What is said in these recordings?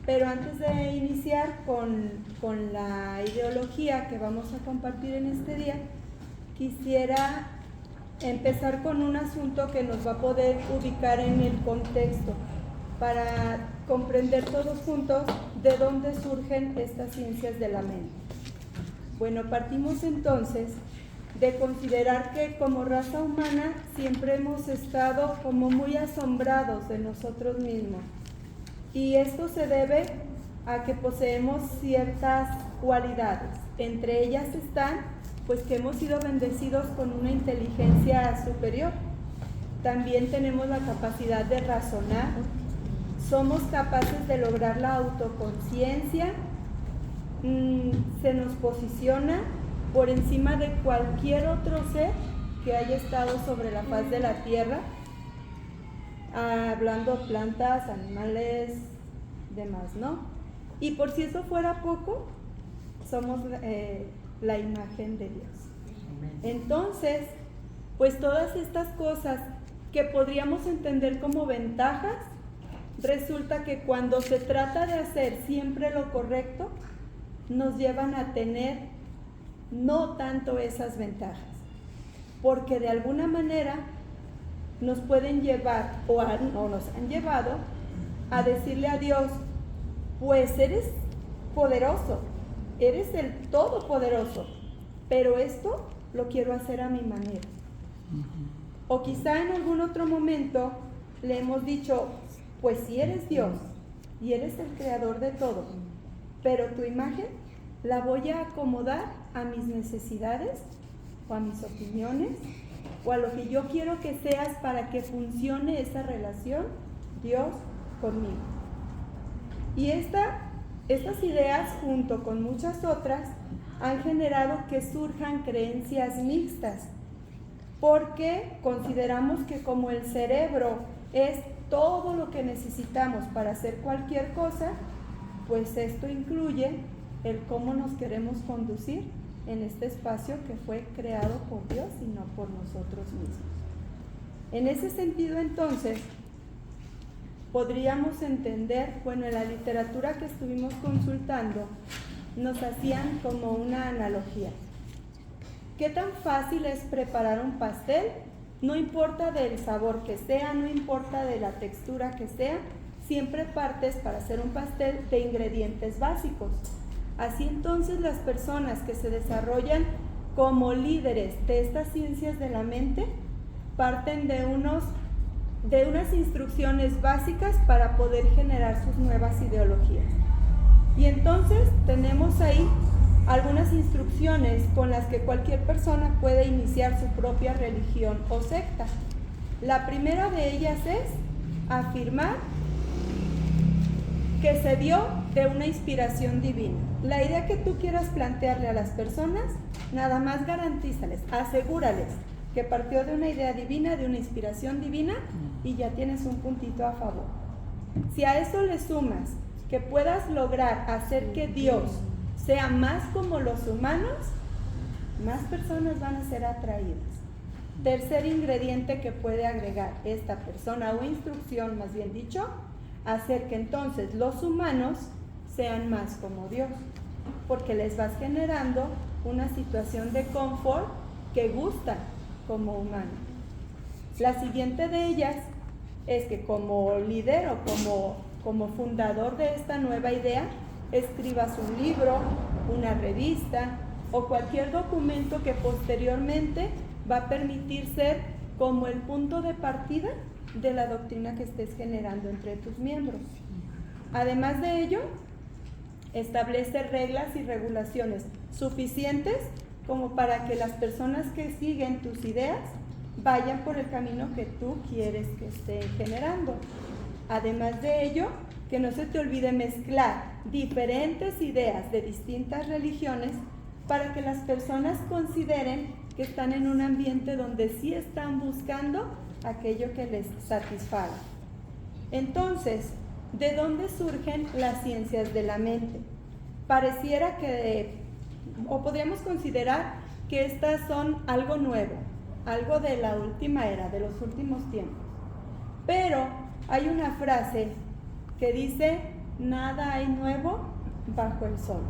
Pero antes de iniciar con la ideología que vamos a compartir en este día, quisiera empezar con un asunto que nos va a poder ubicar en el contexto para comprender todos juntos de dónde surgen estas ciencias de la mente. Bueno, partimos entonces de considerar que como raza humana siempre hemos estado como muy asombrados de nosotros mismos. Y esto se debe a que poseemos ciertas cualidades. Entre ellas están, pues, que hemos sido bendecidos con una inteligencia superior. También tenemos la capacidad de razonar. Somos capaces de lograr la autoconciencia. Se nos posiciona por encima de cualquier otro ser que haya estado sobre la faz de la tierra. Hablando plantas, animales, demás, ¿no? Y por si eso fuera poco, somos la imagen de Dios. Entonces, pues todas estas cosas que podríamos entender como ventajas, resulta que cuando se trata de hacer siempre lo correcto, nos llevan a tener no tanto esas ventajas, porque de alguna manera nos pueden llevar, o nos han llevado, a decirle a Dios, pues eres poderoso, eres el todopoderoso, pero esto lo quiero hacer a mi manera. O quizá en algún otro momento le hemos dicho, pues si eres Dios y eres el creador de todo, pero tu imagen la voy a acomodar a mis necesidades o a mis opiniones o a lo que yo quiero que seas para que funcione esa relación Dios conmigo. Y estas ideas, junto con muchas otras, han generado que surjan creencias mixtas, porque consideramos que como el cerebro es todo lo que necesitamos para hacer cualquier cosa, pues esto incluye el cómo nos queremos conducir en este espacio que fue creado por Dios y no por nosotros mismos. En ese sentido, entonces, podríamos entender, bueno, en la literatura que estuvimos consultando, nos hacían como una analogía. ¿Qué tan fácil es preparar un pastel? No importa del sabor que sea, no importa de la textura que sea, siempre partes para hacer un pastel de ingredientes básicos. Así entonces las personas que se desarrollan como líderes de estas ciencias de la mente parten de unas instrucciones básicas para poder generar sus nuevas ideologías. Y entonces tenemos ahí algunas instrucciones con las que cualquier persona puede iniciar su propia religión o secta. La primera de ellas es afirmar que se dio de una inspiración divina. La idea que tú quieras plantearle a las personas, nada más garantízales, asegúrales que partió de una idea divina, de una inspiración divina, y ya tienes un puntito a favor. Si a eso le sumas que puedas lograr hacer que Dios sea más como los humanos, más personas van a ser atraídas. Tercer ingrediente que puede agregar esta persona, o instrucción más bien dicho, hacer que entonces los humanos sean más como Dios, porque les vas generando una situación de confort que gusta como humano. La siguiente de ellas es que como líder o como fundador de esta nueva idea, escribas un libro, una revista o cualquier documento que posteriormente va a permitir ser como el punto de partida de la doctrina que estés generando entre tus miembros. Además de ello, establece reglas y regulaciones suficientes como para que las personas que siguen tus ideas vayan por el camino que tú quieres que estén generando. Además de ello, que no se te olvide mezclar diferentes ideas de distintas religiones para que las personas consideren que están en un ambiente donde sí están buscando aquello que les satisfaga. Entonces, ¿de dónde surgen las ciencias de la mente? Pareciera que, o podríamos considerar que estas son algo nuevo, algo de la última era, de los últimos tiempos. Pero hay una frase que dice nada hay nuevo bajo el sol.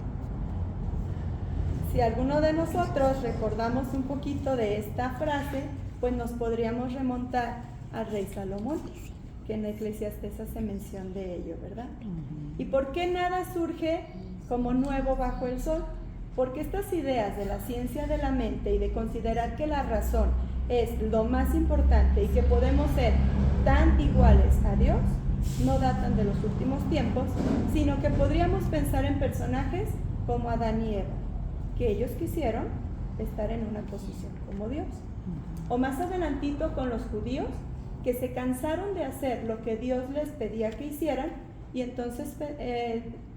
Si alguno de nosotros recordamos un poquito de esta frase, pues nos podríamos remontar al rey Salomón, que en Eclesiastés hace mención de ello, ¿verdad? ¿Y por qué nada surge como nuevo bajo el sol? Porque estas ideas de la ciencia de la mente y de considerar que la razón es lo más importante y que podemos ser tan iguales a Dios, no datan de los últimos tiempos, sino que podríamos pensar en personajes como Adán y Eva, que ellos quisieron estar en una posición como Dios. O más adelantito con los judíos, que se cansaron de hacer lo que Dios les pedía que hicieran y entonces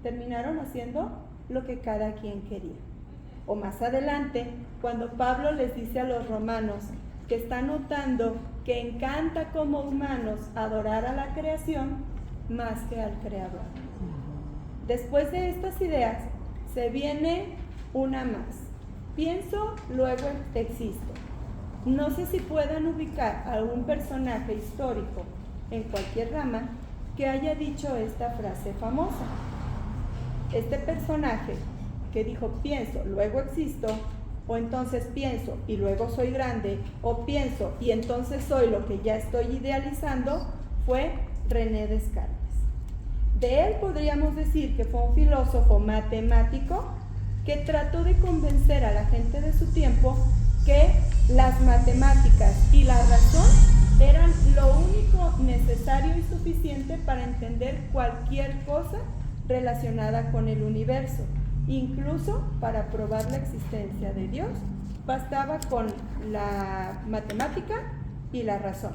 terminaron haciendo lo que cada quien quería. O más adelante, cuando Pablo les dice a los romanos que está notando que encanta como humanos adorar a la creación más que al Creador. Después de estas ideas, se viene una más. Pienso, luego existo. No sé si puedan ubicar a algún personaje histórico en cualquier rama que haya dicho esta frase famosa. Este personaje que dijo pienso, luego existo, o entonces pienso y luego soy grande, o pienso y entonces soy lo que ya estoy idealizando, fue René Descartes. De él podríamos decir que fue un filósofo matemático que trató de convencer a la gente de su tiempo que las matemáticas y la razón eran lo único necesario y suficiente para entender cualquier cosa relacionada con el universo. Incluso para probar la existencia de Dios, bastaba con la matemática y la razón.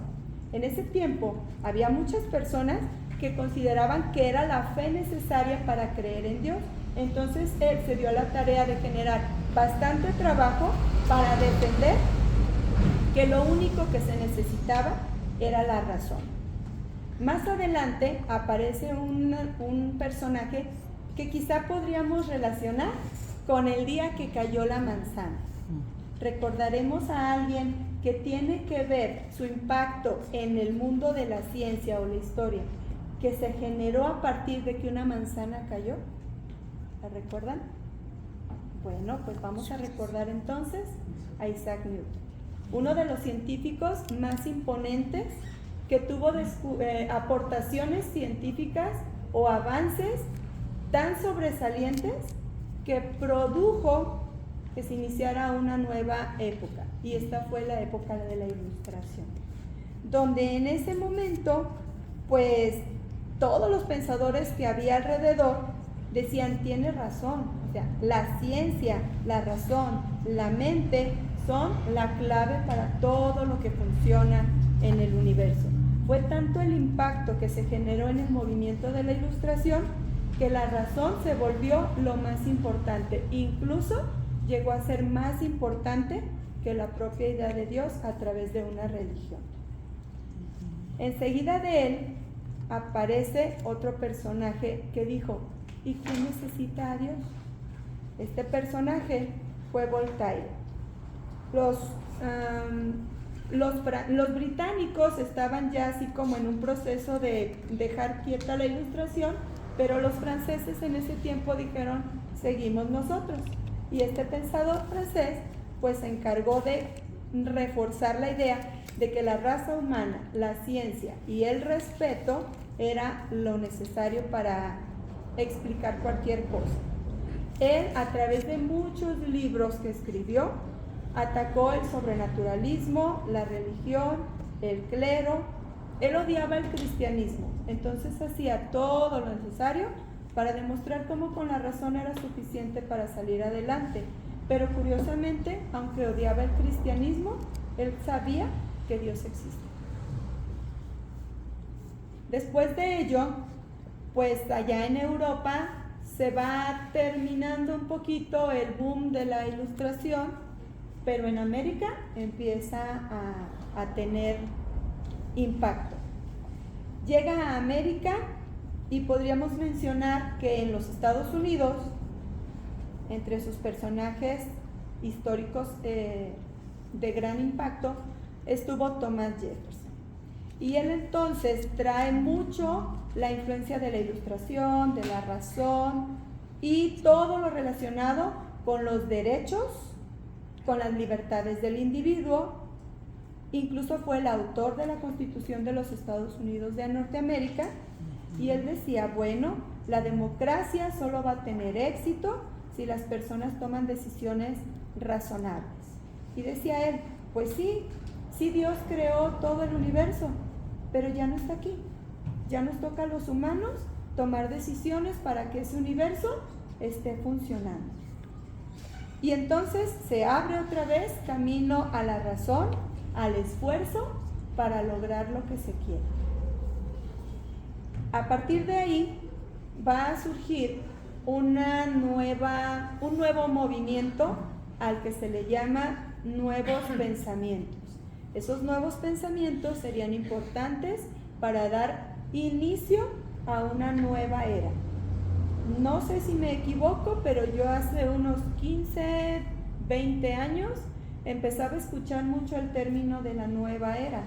En ese tiempo había muchas personas que consideraban que era la fe necesaria para creer en Dios. Entonces él se dio a la tarea de generar bastante trabajo para defender que lo único que se necesitaba era la razón. Más adelante aparece un personaje que quizá podríamos relacionar con el día que cayó la manzana. Recordaremos a alguien que tiene que ver su impacto en el mundo de la ciencia o la historia, que se generó a partir de que una manzana cayó. ¿La recuerdan? Bueno, pues vamos a recordar entonces a Isaac Newton, uno de los científicos más imponentes que tuvo aportaciones científicas o avances tan sobresalientes que produjo que se iniciara una nueva época, y esta fue la época de la Ilustración, donde en ese momento pues todos los pensadores que había alrededor decían, tiene razón, o sea, la ciencia, la razón, la mente son la clave para todo lo que funciona en el universo. Fue tanto el impacto que se generó en el movimiento de la Ilustración que la razón se volvió lo más importante, incluso llegó a ser más importante que la propia idea de Dios a través de una religión. Enseguida de él aparece otro personaje que dijo, ¿y quién necesita a Dios? Este personaje fue Voltaire. Los británicos estaban ya así como en un proceso de dejar quieta la Ilustración, pero los franceses en ese tiempo dijeron, seguimos nosotros. Y este pensador francés pues se encargó de reforzar la idea de que la raza humana, la ciencia y el respeto era lo necesario para explicar cualquier cosa. Él, a través de muchos libros que escribió, atacó el sobrenaturalismo, la religión, el clero. Él odiaba el cristianismo, entonces hacía todo lo necesario para demostrar cómo con la razón era suficiente para salir adelante. Pero curiosamente, aunque odiaba el cristianismo, él sabía que Dios existe. Después de ello, pues allá en Europa se va terminando un poquito el boom de la Ilustración, pero en América empieza a tener impacto. Llega a América y podríamos mencionar que en los Estados Unidos, entre sus personajes históricos de gran impacto, estuvo Thomas Jefferson. Y él entonces trae mucho la influencia de la ilustración, de la razón y todo lo relacionado con los derechos, con las libertades del individuo. Incluso fue el autor de la Constitución de los Estados Unidos de Norteamérica, y él decía, bueno, la democracia solo va a tener éxito si las personas toman decisiones razonables. Y decía él, pues sí Dios creó todo el universo, pero ya no está aquí. Ya nos toca a los humanos tomar decisiones para que ese universo esté funcionando. Y entonces se abre otra vez camino a la razón, al esfuerzo para lograr lo que se quiere. A partir de ahí va a surgir un nuevo movimiento al que se le llama nuevos pensamientos. Esos nuevos pensamientos serían importantes para dar inicio a una nueva era. No sé si me equivoco, pero yo hace unos 15, 20 años empezaba a escuchar mucho el término de la nueva era.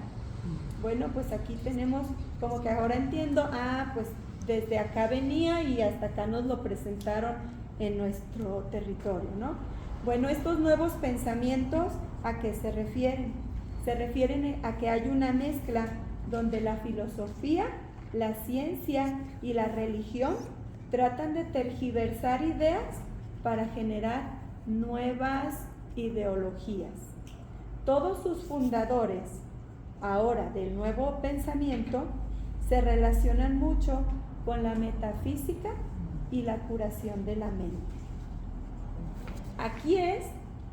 Bueno, pues aquí tenemos, como que ahora entiendo, pues desde acá venía y hasta acá nos lo presentaron en nuestro territorio, ¿no? Bueno, estos nuevos pensamientos, ¿a qué se refieren? Se refieren a que hay una mezcla donde la filosofía, la ciencia y la religión tratan de tergiversar ideas para generar nuevas ideologías. Todos sus fundadores, ahora del nuevo pensamiento, se relacionan mucho con la metafísica y la curación de la mente. Aquí es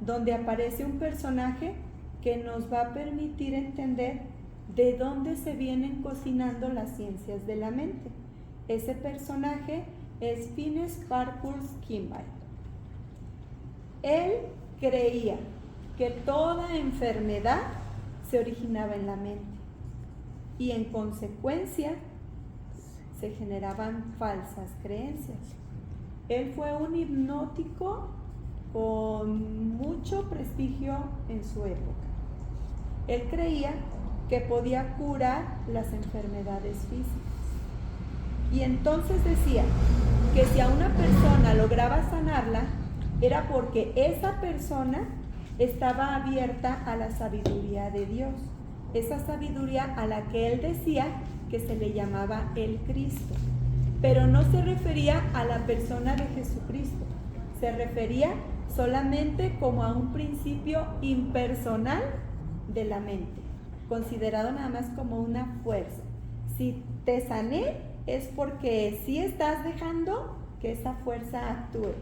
donde aparece un personaje que nos va a permitir entender de dónde se vienen cocinando las ciencias de la mente. Ese personaje es Phineas Farquhar Kimball. Él creía que toda enfermedad se originaba en la mente y en consecuencia se generaban falsas creencias. Él fue un hipnótico con mucho prestigio en su época. Él creía que podía curar las enfermedades físicas. Y entonces decía que si a una persona lograba sanarla, era porque esa persona estaba abierta a la sabiduría de Dios. Esa sabiduría a la que él decía que se le llamaba el Cristo. Pero no se refería a la persona de Jesucristo. Se refería solamente como a un principio impersonal de la mente, considerado nada más como una fuerza. Si te sané es porque sí estás dejando que esa fuerza actúe.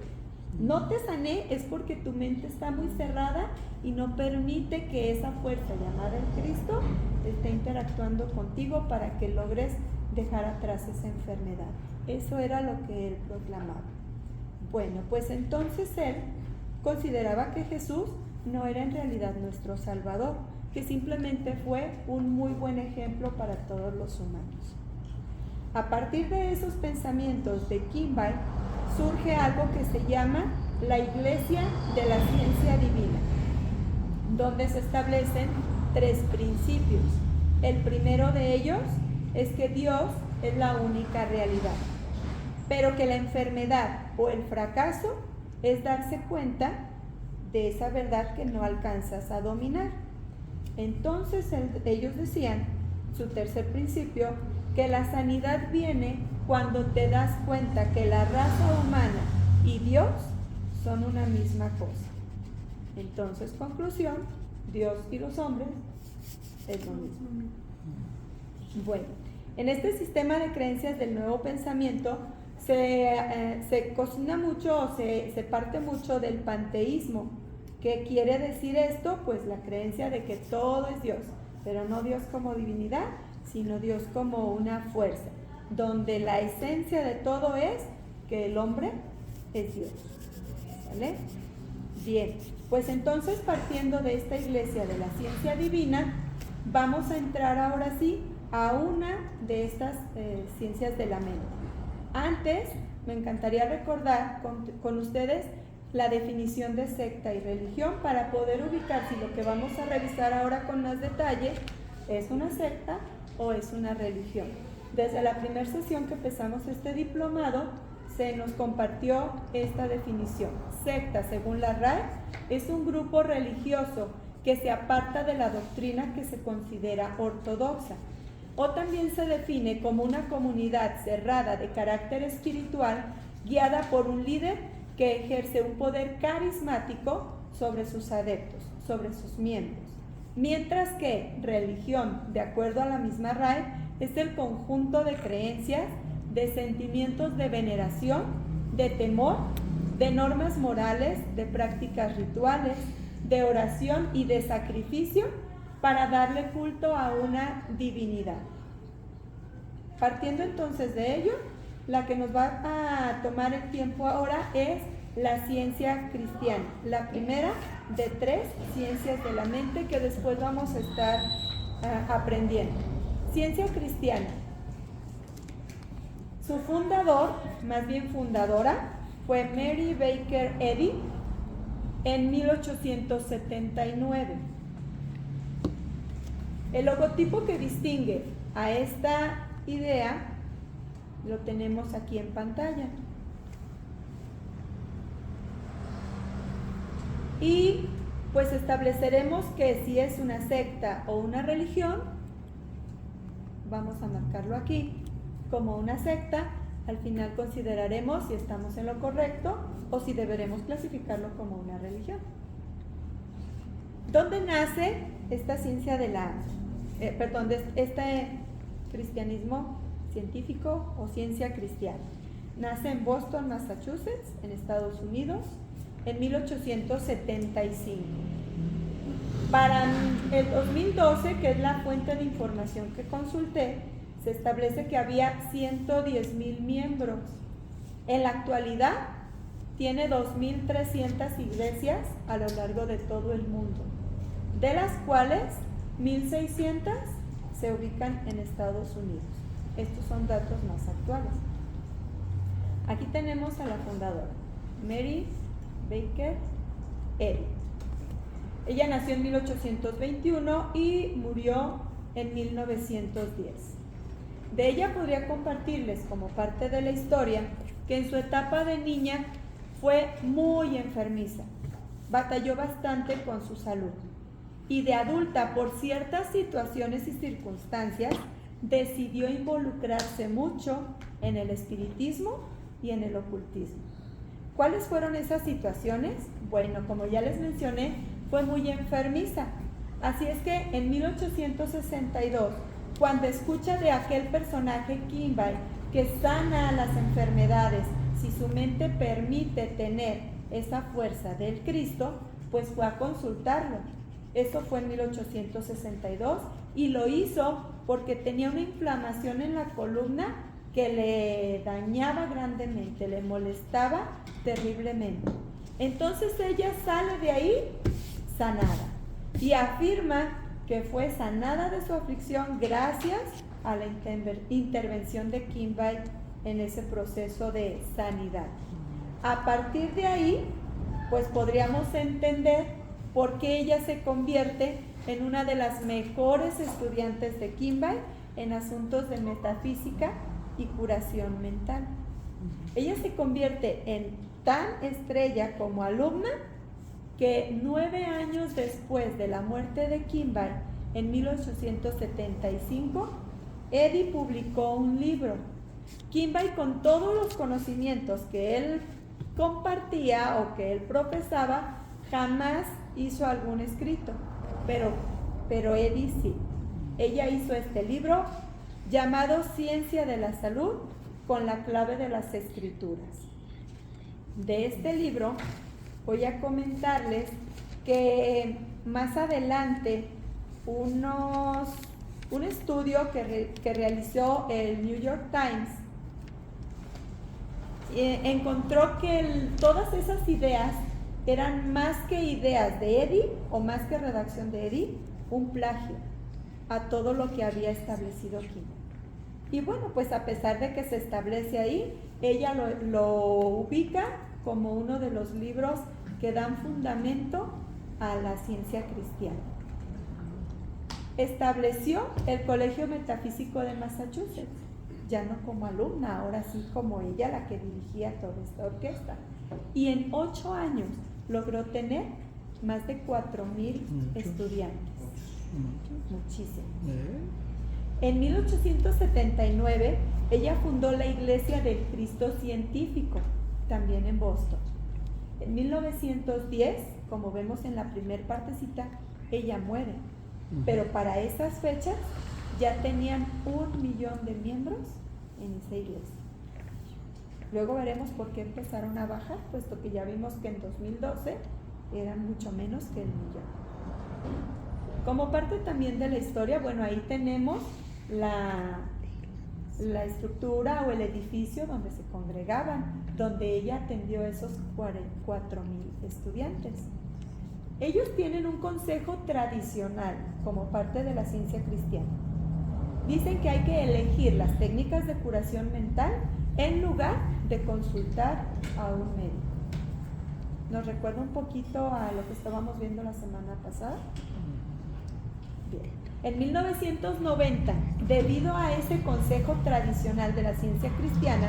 No te sané es porque tu mente está muy cerrada y no permite que esa fuerza llamada el Cristo esté interactuando contigo para que logres dejar atrás esa enfermedad. Eso era lo que él proclamaba. Bueno, pues entonces él consideraba que Jesús no era en realidad nuestro Salvador, que simplemente fue un muy buen ejemplo para todos los humanos. A partir de esos pensamientos de Kimball surge algo que se llama la Iglesia de la Ciencia Divina, donde se establecen 3 principios. El primero de ellos es que Dios es la única realidad, pero que la enfermedad o el fracaso es darse cuenta de esa verdad que no alcanzas a dominar. Entonces ellos decían, su tercer principio, que la sanidad viene cuando te das cuenta que la raza humana y Dios son una misma cosa. Entonces, conclusión, Dios y los hombres es lo mismo. Bueno, en este sistema de creencias del nuevo pensamiento se cocina mucho o se parte mucho del panteísmo. ¿Qué quiere decir esto? Pues la creencia de que todo es Dios, pero no Dios como divinidad, sino Dios como una fuerza, donde la esencia de todo es que el hombre es Dios. ¿Vale? Bien, pues entonces partiendo de esta iglesia de la ciencia divina, vamos a entrar ahora sí a una de estas ciencias de la mente. Antes, me encantaría recordar con ustedes la definición de secta y religión para poder ubicar si lo que vamos a revisar ahora con más detalle es una secta o es una religión. Desde la primera sesión que empezamos este diplomado, se nos compartió esta definición. Secta, según la RAE, es un grupo religioso que se aparta de la doctrina que se considera ortodoxa. O también se define como una comunidad cerrada de carácter espiritual, guiada por un líder que ejerce un poder carismático sobre sus adeptos, sobre sus miembros. Mientras que religión, de acuerdo a la misma RAE, es el conjunto de creencias, de sentimientos de veneración, de temor, de normas morales, de prácticas rituales, de oración y de sacrificio para darle culto a una divinidad. Partiendo entonces de ello, la que nos va a tomar el tiempo ahora es la ciencia cristiana, la primera de 3 ciencias de la mente que después vamos a estar aprendiendo. Ciencia cristiana. Su fundador, más bien fundadora, fue Mary Baker Eddy en 1879. El logotipo que distingue a esta idea lo tenemos aquí en pantalla. Y pues estableceremos que si es una secta o una religión, vamos a marcarlo aquí como una secta. Al final consideraremos si estamos en lo correcto o si deberemos clasificarlo como una religión. ¿Dónde nace esta ciencia de este cristianismo científico o ciencia cristiana? Nace en Boston, Massachusetts, en Estados Unidos, en 1875. Para el 2012, que es la fuente de información que consulté, se establece que había 110,000 miembros. En la actualidad, tiene 2,300 iglesias a lo largo de todo el mundo, de las cuales 1,600 se ubican en Estados Unidos. Estos son datos más actuales. Aquí tenemos a la fundadora, Mary Baker Eddy. Ella nació en 1821 y murió en 1910. De ella podría compartirles como parte de la historia que en su etapa de niña fue muy enfermiza, batalló bastante con su salud y de adulta, por ciertas situaciones y circunstancias, decidió involucrarse mucho en el espiritismo y en el ocultismo. ¿Cuáles fueron esas situaciones? Bueno, como ya les mencioné, fue muy enfermiza. Así es que en 1862, cuando escucha de aquel personaje Kimball que sana las enfermedades si su mente permite tener esa fuerza del Cristo, pues fue a consultarlo. Eso fue en 1862 y lo hizo porque tenía una inflamación en la columna que le dañaba grandemente, le molestaba terriblemente. Entonces ella sale de ahí sanada y afirma que fue sanada de su aflicción gracias a la intervención de Kimball en ese proceso de sanidad. A partir de ahí, pues podríamos entender por qué ella se convierte en una de las mejores estudiantes de Kimball en asuntos de metafísica y curación mental. Ella se convierte en tan estrella como alumna que 9 años después de la muerte de Kimball, en 1875, Eddy publicó un libro. Kimball, con todos los conocimientos que él compartía o que él profesaba, jamás hizo algún escrito, pero Eddy sí. Ella hizo este libro llamado Ciencia de la Salud con la clave de las escrituras. De este libro voy a comentarles que más adelante un estudio que realizó el New York Times encontró que todas esas ideas eran más que ideas de Eddy o más que redacción de Eddy, un plagio a todo lo que había establecido Kimball. Y bueno, pues a pesar de que se establece ahí, ella lo ubica como uno de los libros que dan fundamento a la ciencia cristiana. Estableció el Colegio Metafísico de Massachusetts ya no como alumna, ahora sí como ella la que dirigía toda esta orquesta. Y en 8 años logró tener más de 4,000 estudiantes. Muchísimo. En 1879 ella fundó la Iglesia del Cristo Científico, también en Boston. En 1910, como vemos en la primer partecita, ella muere. Pero para esas fechas ya tenían 1 millón de miembros en esa iglesia. Luego veremos por qué empezaron a bajar, puesto que ya vimos que en 2012 eran mucho menos que el millón. Como parte también de la historia, bueno, ahí tenemos la estructura o el edificio donde se congregaban, donde ella atendió a esos 4,000 estudiantes. Ellos tienen un consejo tradicional como parte de la ciencia cristiana. Dicen que hay que elegir las técnicas de curación mental en lugar de consultar a un médico. ¿Nos recuerda un poquito a lo que estábamos viendo la semana pasada? Bien. En 1990, debido a ese consejo tradicional de la ciencia cristiana,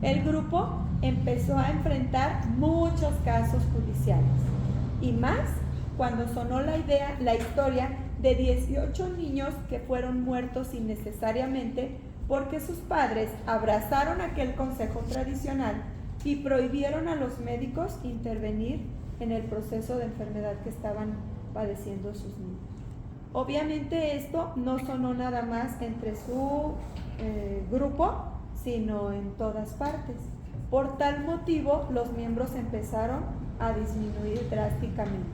el grupo empezó a enfrentar muchos casos judiciales. Y más cuando sonó la historia de 18 niños que fueron muertos innecesariamente porque sus padres abrazaron aquel consejo tradicional y prohibieron a los médicos intervenir en el proceso de enfermedad que estaban padeciendo sus niños. Obviamente esto no sonó nada más entre su grupo, sino en todas partes. Por tal motivo, los miembros empezaron a disminuir drásticamente.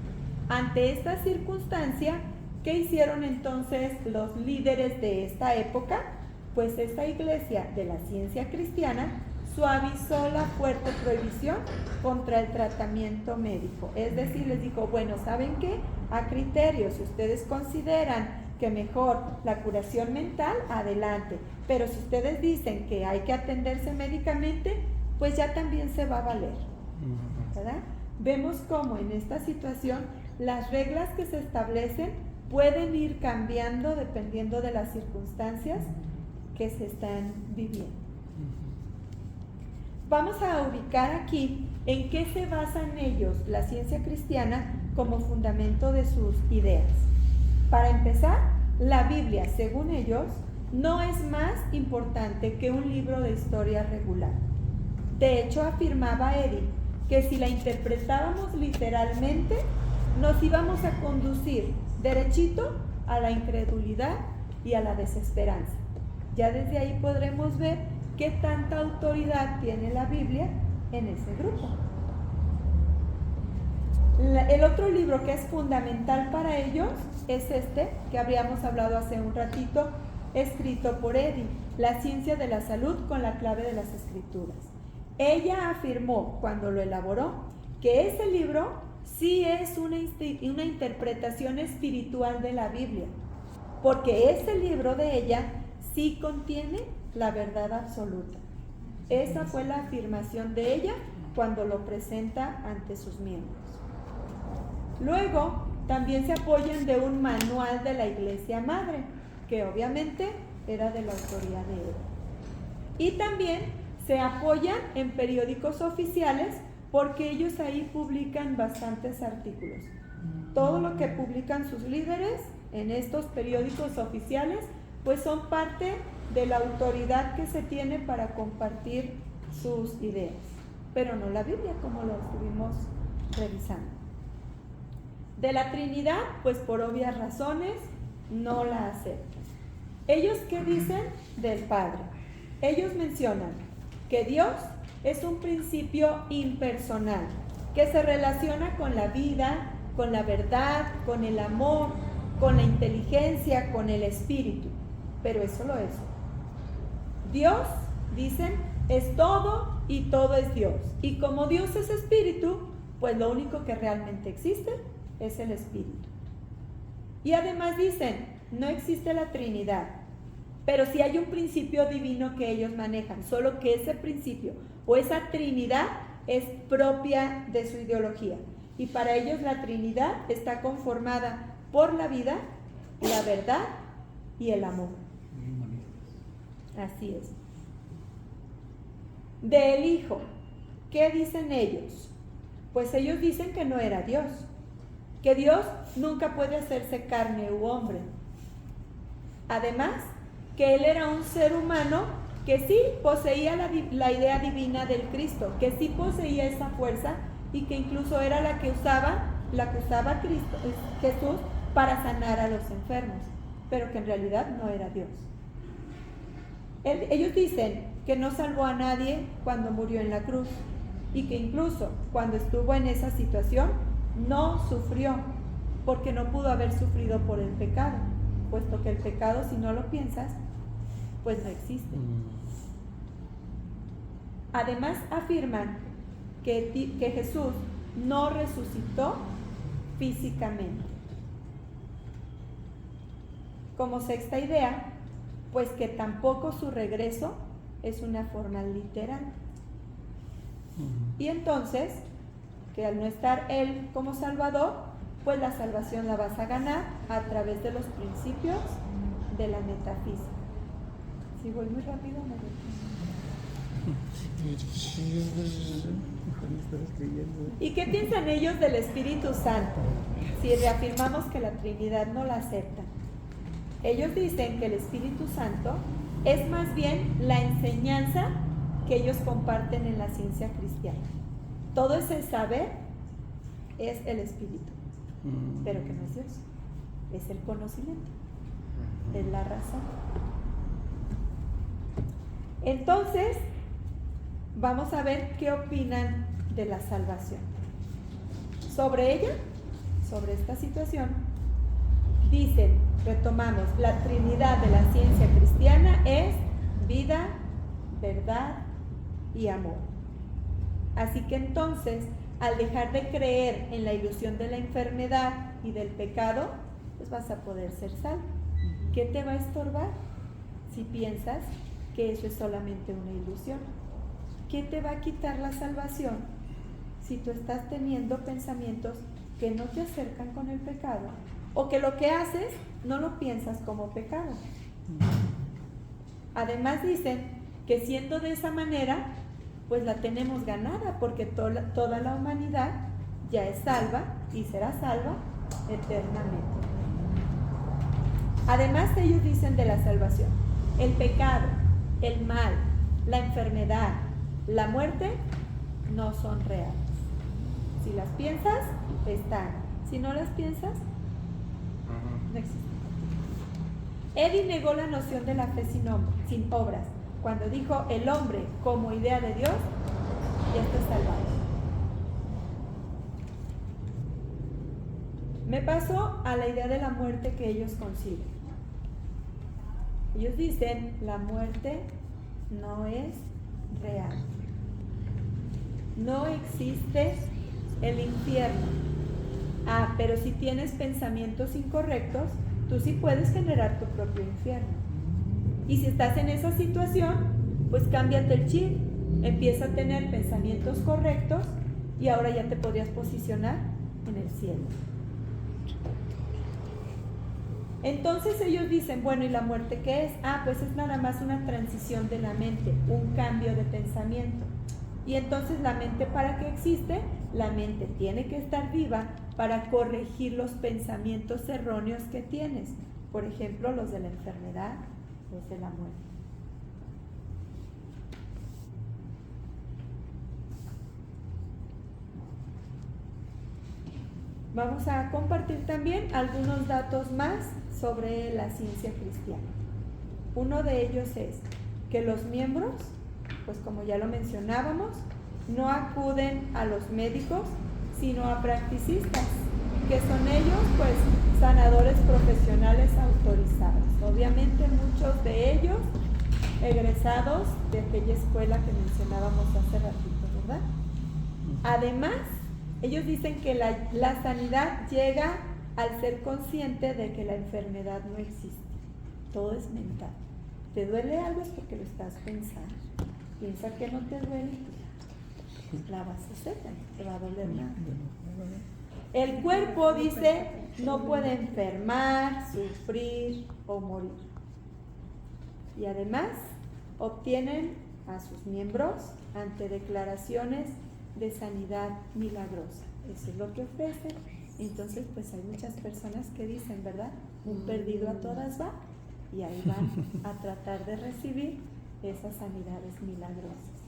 Ante esta circunstancia, ¿qué hicieron entonces los líderes de esta época? Pues esta iglesia de la ciencia cristiana suavizó la fuerte prohibición contra el tratamiento médico. Es decir, les dijo, bueno, ¿saben qué? A criterio, si ustedes consideran que mejor la curación mental, adelante. Pero si ustedes dicen que hay que atenderse médicamente, pues ya también se va a valer, ¿verdad? Vemos cómo en esta situación las reglas que se establecen pueden ir cambiando dependiendo de las circunstancias que se están viviendo. Vamos a ubicar aquí en qué se basan ellos, la ciencia cristiana, como fundamento de sus ideas. Para empezar, la Biblia, según ellos, no es más importante que un libro de historia regular. De hecho, afirmaba Eddy que si la interpretábamos literalmente, nos íbamos a conducir derechito a la incredulidad y a la desesperanza. Ya desde ahí podremos ver qué tanta autoridad tiene la Biblia en ese grupo. El otro libro que es fundamental para ellos es este, que habíamos hablado hace un ratito, escrito por Eddy, La ciencia de la salud con la clave de las escrituras. Ella afirmó, cuando lo elaboró, que ese libro sí es una interpretación espiritual de la Biblia, porque ese libro de ella sí contiene la verdad absoluta. Esa fue la afirmación de ella cuando lo presenta ante sus miembros. Luego, también se apoyan de un manual de la Iglesia Madre, que obviamente era de la autoría de ella. Y también se apoyan en periódicos oficiales porque ellos ahí publican bastantes artículos. Todo lo que publican sus líderes en estos periódicos oficiales, pues son parte de la autoridad que se tiene para compartir sus ideas, pero no la Biblia, como lo estuvimos revisando. De la Trinidad, pues por obvias razones, no la aceptan. ¿Ellos qué dicen del Padre? Ellos mencionan que Dios es un principio impersonal, que se relaciona con la vida, con la verdad, con el amor, con la inteligencia, con el espíritu, pero es solo eso. Dios, dicen, es todo y todo es Dios. Y como Dios es espíritu, pues lo único que realmente existe es el espíritu. Y además dicen, no existe la Trinidad, pero sí hay un principio divino que ellos manejan, solo que ese principio o esa Trinidad es propia de su ideología. Y para ellos la Trinidad está conformada por la vida, la verdad y el amor. Así es. del Hijo. ¿Qué dicen ellos? Pues ellos dicen que no era Dios, que Dios nunca puede hacerse carne u hombre. Además, que Él era un ser humano que sí poseía la idea divina del Cristo, que sí poseía esa fuerza y que incluso era la que usaba Cristo, Jesús, para sanar a los enfermos, pero que en realidad no era Dios. Ellos dicen que no salvó a nadie cuando murió en la cruz y que incluso cuando estuvo en esa situación no sufrió, porque no pudo haber sufrido por el pecado, puesto que el pecado, si no lo piensas, pues no existe. Además afirman que Jesús no resucitó físicamente. Como sexta idea, pues que tampoco su regreso es una forma literal. Y entonces, que al no estar Él como Salvador, pues la salvación la vas a ganar a través de los principios de la metafísica. Si voy muy rápido, me ¿Y qué piensan ellos del Espíritu Santo? Si reafirmamos que la Trinidad no la acepta. Ellos dicen que el Espíritu Santo es más bien la enseñanza que ellos comparten en la ciencia cristiana. Todo ese saber es el Espíritu, pero que no es Dios, es el conocimiento, es la razón. Entonces, vamos a ver qué opinan de la salvación. Sobre ella, sobre esta situación, dicen, retomamos, la Trinidad de la ciencia cristiana es vida, verdad y amor. Así que entonces, al dejar de creer en la ilusión de la enfermedad y del pecado, pues vas a poder ser salvo. ¿Qué te va a estorbar si piensas que eso es solamente una ilusión? ¿Qué te va a quitar la salvación si tú estás teniendo pensamientos que no te acercan con el pecado o que lo que haces no lo piensas como pecado? Además dicen que siendo de esa manera, pues la tenemos ganada, porque toda la humanidad ya es salva y será salva eternamente. Además ellos dicen de la salvación, el pecado, el mal, la enfermedad, la muerte no son reales. Si las piensas, están. Si no las piensas, no existen. Eddy negó la noción de la fe sin obras, cuando dijo el hombre como idea de Dios ya está salvado. Me paso a la idea de la muerte que ellos conciben. Ellos dicen la muerte no es real. No existe el infierno. Pero si tienes pensamientos incorrectos, tú sí puedes generar tu propio infierno. Y si estás en esa situación, pues cámbiate el chip, empieza a tener pensamientos correctos y ahora ya te podrías posicionar en el cielo. Entonces ellos dicen, bueno, ¿y la muerte qué es? Pues es nada más una transición de la mente, un cambio de pensamiento. Y entonces la mente, ¿para qué existe? La mente tiene que estar viva para corregir los pensamientos erróneos que tienes. Por ejemplo, los de la enfermedad, los de la muerte. Vamos a compartir también algunos datos más sobre la ciencia cristiana. Uno de ellos es que los miembros, pues como ya lo mencionábamos, no acuden a los médicos, sino a practicistas, que son ellos, pues, sanadores profesionales autorizados. Obviamente muchos de ellos egresados de aquella escuela que mencionábamos hace ratito, ¿verdad? Además, ellos dicen que la sanidad llega al ser consciente de que la enfermedad no existe. Todo es mental. ¿Te duele algo? Es porque lo estás pensando. Piensa que no te duele, la vas a hacer, no te va a doler nada. El cuerpo, dice, no puede enfermar, sufrir o morir. Y además obtienen a sus miembros ante declaraciones de sanidad milagrosa. Eso es lo que ofrecen. Entonces, pues hay muchas personas que dicen, ¿verdad? Un perdido a todas va, y ahí van a tratar de recibir esas sanidades milagrosas.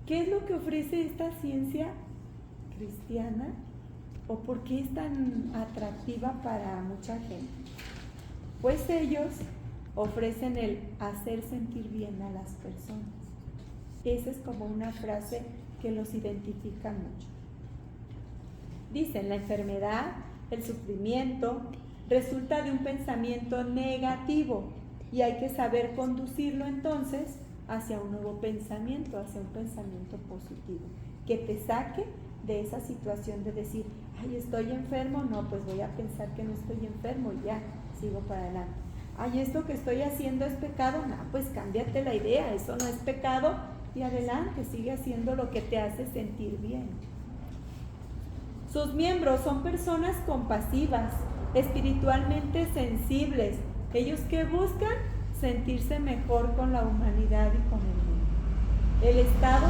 ¿Qué es lo que ofrece esta ciencia cristiana? ¿O por qué es tan atractiva para mucha gente? Pues ellos ofrecen el hacer sentir bien a las personas. Esa es como una frase que los identifica mucho. Dicen, la enfermedad, el sufrimiento, resulta de un pensamiento negativo y hay que saber conducirlo entonces hacia un nuevo pensamiento, hacia un pensamiento positivo, que te saque de esa situación de decir, ay, estoy enfermo, no, pues voy a pensar que no estoy enfermo y ya, sigo para adelante. Ay, esto que estoy haciendo es pecado, no, pues cámbiate la idea, eso no es pecado y adelante, sigue haciendo lo que te hace sentir bien. Sus miembros son personas compasivas, espiritualmente sensibles, ellos que buscan sentirse mejor con la humanidad y con el mundo. El estado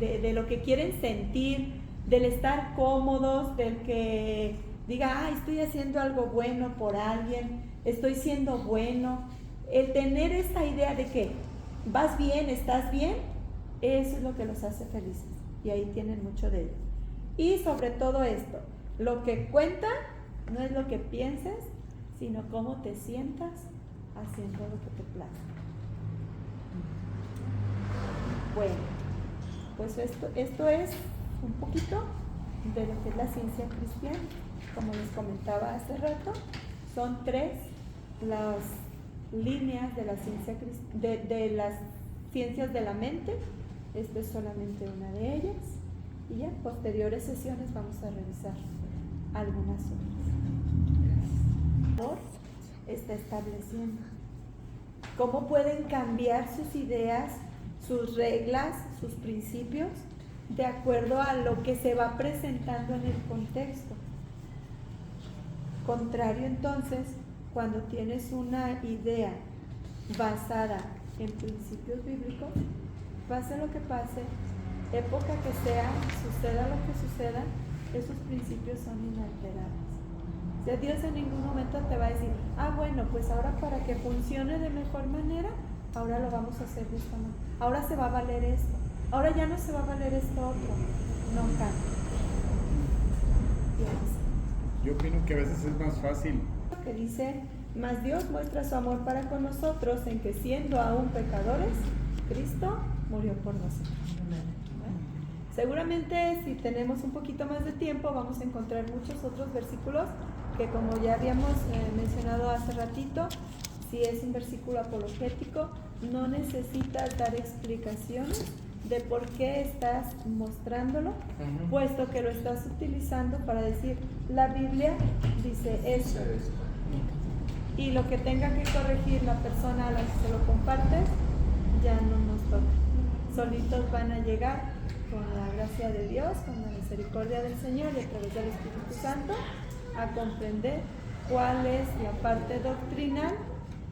de lo que quieren sentir, del estar cómodos, del que diga, ay, estoy haciendo algo bueno por alguien, estoy siendo bueno, el tener esa idea de que vas bien, estás bien, eso es lo que los hace felices y ahí tienen mucho de ello. Y sobre todo esto, lo que cuenta no es lo que pienses, sino cómo te sientas haciendo lo que te plazca. Bueno, pues esto es un poquito de lo que es la ciencia cristiana. Como les comentaba hace rato, son 3 las líneas de la ciencia de las ciencias de la mente. Esta es solamente una de ellas y ya en posteriores sesiones vamos a revisar algunas otras. Está estableciendo cómo pueden cambiar sus ideas, sus reglas, sus principios de acuerdo a lo que se va presentando en el contexto. Contrario entonces, cuando tienes una idea basada en principios bíblicos, pase lo que pase, época que sea, suceda lo que suceda, esos principios son inalterables. O sea, Dios en ningún momento te va a decir, bueno, pues ahora para que funcione de mejor manera, ahora lo vamos a hacer de esta manera. Ahora se va a valer esto, ahora ya no se va a valer esto otro. No cambia. Yo opino que a veces es más fácil. Que dice, mas Dios muestra su amor para con nosotros en que siendo aún pecadores, Cristo murió por nosotros. Seguramente si tenemos un poquito más de tiempo vamos a encontrar muchos otros versículos que, como ya habíamos mencionado hace ratito, si es un versículo apologético, no necesitas dar explicaciones de por qué estás mostrándolo, puesto que lo estás utilizando para decir, la Biblia dice esto, y lo que tenga que corregir la persona a la que se lo compartes, ya no nos toca. Solitos van a llegar con la gracia de Dios, con la misericordia del Señor y a través del Espíritu Santo a comprender cuál es la parte doctrinal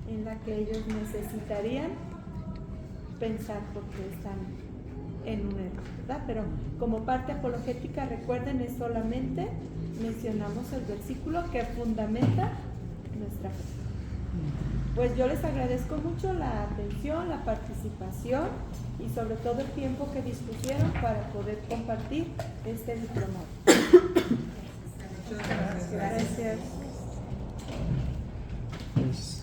en la que ellos necesitarían pensar porque están en un error, ¿verdad? Pero como parte apologética, recuerden, es solamente mencionamos el versículo que fundamenta nuestra fe. Pues yo les agradezco mucho la atención, la participación y sobre todo el tiempo que dispusieron para poder compartir este diplomado. Muchas gracias. Gracias.